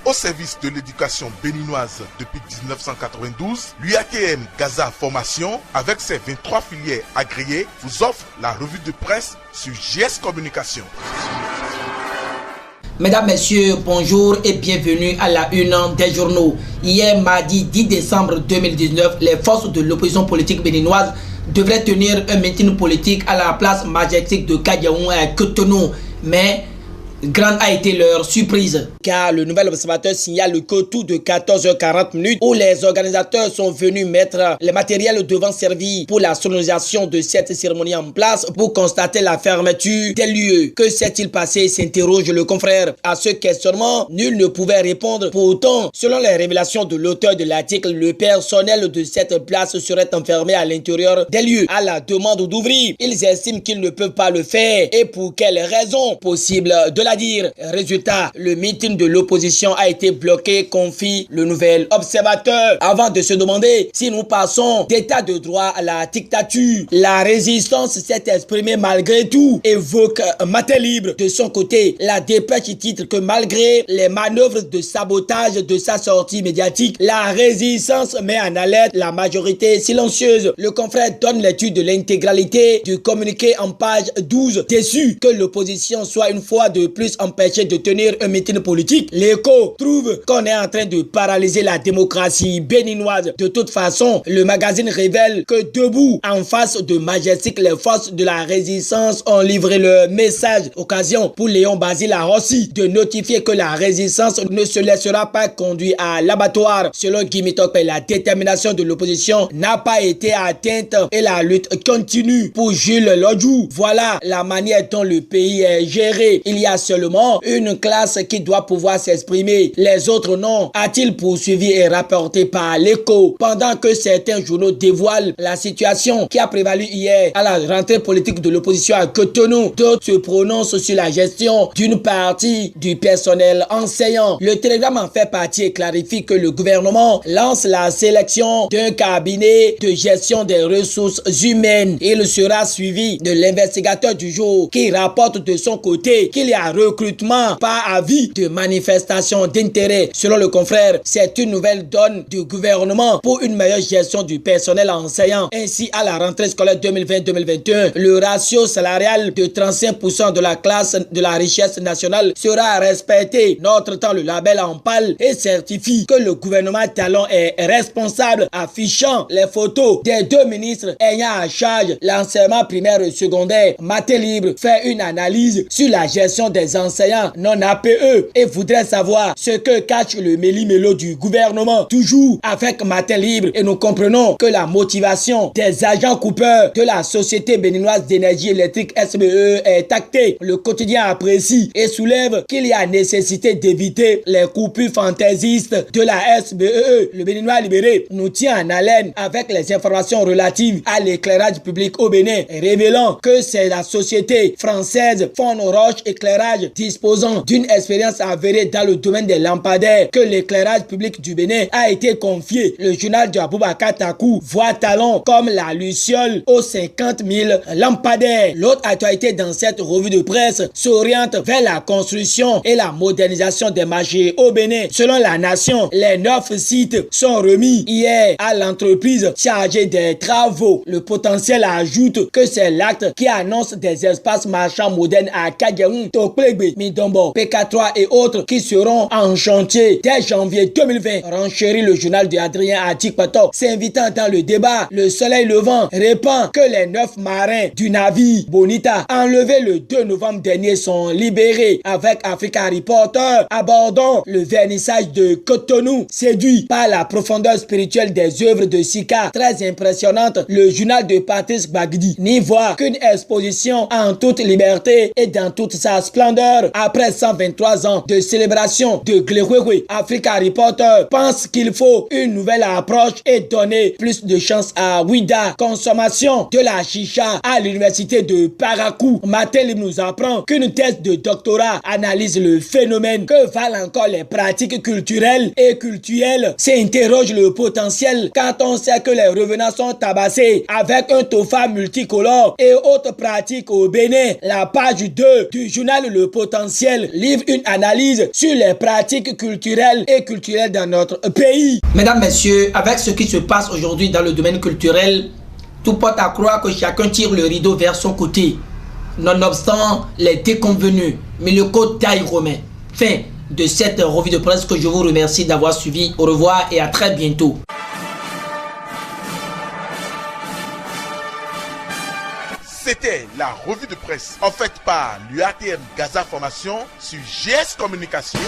au service de l'éducation béninoise depuis 1992, l'UATM Gaza Formation, avec ses 23 filières agréées, vous offre la revue de presse sur JS Communication. Mesdames, Messieurs, bonjour et bienvenue à la une des journaux. Hier, mardi 10 décembre 2019, les forces de l'opposition politique béninoise devraient tenir un meeting politique à la place majestique de Kadiaoun à Cotonou. Mais grande a été leur surprise, car le Nouvel Observateur signale que tout de 14h40 où les organisateurs sont venus mettre le matériel devant servi pour la sonorisation de cette cérémonie en place pour constater la fermeture des lieux. Que s'est-il passé, s'interroge le confrère. À ce questionnement, nul ne pouvait répondre. Pourtant, selon les révélations de l'auteur de l'article, le personnel de cette place serait enfermé à l'intérieur des lieux à la demande d'ouvrir. Ils estiment qu'ils ne peuvent pas le faire. Et pour quelles raisons possibles de la dire. Résultat, le meeting de l'opposition a été bloqué, confie le Nouvel Observateur. Avant de se demander si nous passons d'état de droit à la dictature, la résistance s'est exprimée malgré tout, évoque Matin Libre. De son côté, la dépêche titre que malgré les manœuvres de sabotage de sa sortie médiatique, la résistance met en alerte la majorité silencieuse. Le confrère donne l'étude de l'intégralité du communiqué en page 12. Déçu que l'opposition soit une fois de plus empêché de tenir un meeting politique, l'Écho trouve qu'on est en train de paralyser la démocratie béninoise. De toute façon, le magazine révèle que debout en face de Majestic, les forces de la résistance ont livré leur message. Occasion pour Léon Basile Rossi de notifier que la résistance ne se laissera pas conduire à l'abattoir. Selon Guy Tokpe, la détermination de l'opposition n'a pas été atteinte et la lutte continue. Pour Jules Lodjou, voilà la manière dont le pays est géré. Il y a seulement une classe qui doit pouvoir s'exprimer. Les autres non, a-t-il poursuivi et rapporté par l'Écho. Pendant que certains journaux dévoilent la situation qui a prévalu hier à la rentrée politique de l'opposition à Cotonou, d'autres se prononcent sur la gestion d'une partie du personnel enseignant. Le Télégramme en fait partie et clarifie que le gouvernement lance la sélection d'un cabinet de gestion des ressources humaines. Il sera suivi de l'investigateur du jour qui rapporte de son côté qu'il y a recrutement par avis de manifestation d'intérêt. Selon le confrère, c'est une nouvelle donne du gouvernement pour une meilleure gestion du personnel enseignant. Ainsi, à la rentrée scolaire 2020-2021, le ratio salarial de 35% de la classe de la richesse nationale sera respecté. Notre temps, le label en parle et certifie que le gouvernement Talon est responsable, affichant les photos des deux ministres ayant à charge l'enseignement primaire et secondaire. Matin Libre fait une analyse sur la gestion des enseignants non APE et voudrait savoir ce que cache le méli-mélo du gouvernement. Toujours avec Matin Libre, et nous comprenons que la motivation des agents coupeurs de la Société béninoise d'énergie électrique SBE est actée. Le quotidien apprécie et soulève qu'il y a nécessité d'éviter les coupures fantaisistes de la SBE. Le Béninois libéré nous tient en haleine avec les informations relatives à l'éclairage public au Bénin, révélant que c'est la société française Fond Roche Éclairage, disposant d'une expérience avérée dans le domaine des lampadaires, que l'éclairage public du Bénin a été confié. Le journal de Aboubakar Takou voit Talon comme la luciole aux 50 000 lampadaires. L'autre actualité dans cette revue de presse s'oriente vers la construction et la modernisation des marchés au Bénin. Selon La Nation, les 9 sites sont remis hier à l'entreprise chargée des travaux. Le potentiel ajoute que c'est l'acte qui annonce des espaces marchands modernes à Kadiaoun, Tokplegbe, Midombo, PK3 et autres qui seront en chantier dès janvier 2020. Renchérit le journal de Adrien Atikpato, s'invitant dans le débat. Le Soleil Levant répand que les 9 marins du navire Bonita enlevés le 2 novembre dernier sont libérés. Avec Africa Reporter, abordons le vernissage de Cotonou, séduit par la profondeur spirituelle des œuvres de Sika, très impressionnante. Le journal de Patrice Bagdi n'y voit qu'une exposition en toute liberté et dans toute sa splendeur. Après 123 ans de célébration de Glehouéhoué, Africa Reporter pense qu'il faut une nouvelle approche et donner plus de chance à Ouida. Consommation de la chicha à l'université de Parakou. Matin Libre nous apprend qu'une thèse de doctorat analyse le phénomène. Que valent encore les pratiques culturelles et cultuelles? S'interroge le potentiel quand on sait que les revenants sont tabassés avec un tofa multicolore et autres pratiques au Bénin. La page 2 du journal Le le potentiel livre une analyse sur les pratiques culturelles et culturelles dans notre pays. Mesdames, messieurs, avec ce qui se passe aujourd'hui dans le domaine culturel, tout porte à croire que chacun tire le rideau vers son côté. Nonobstant les déconvenus, mais le code taille romain. Fin de cette revue de presse que je vous remercie d'avoir suivi. Au revoir et à très bientôt. C'était la revue de presse en fait par l'UATM Gaza Formation sur GS Communication.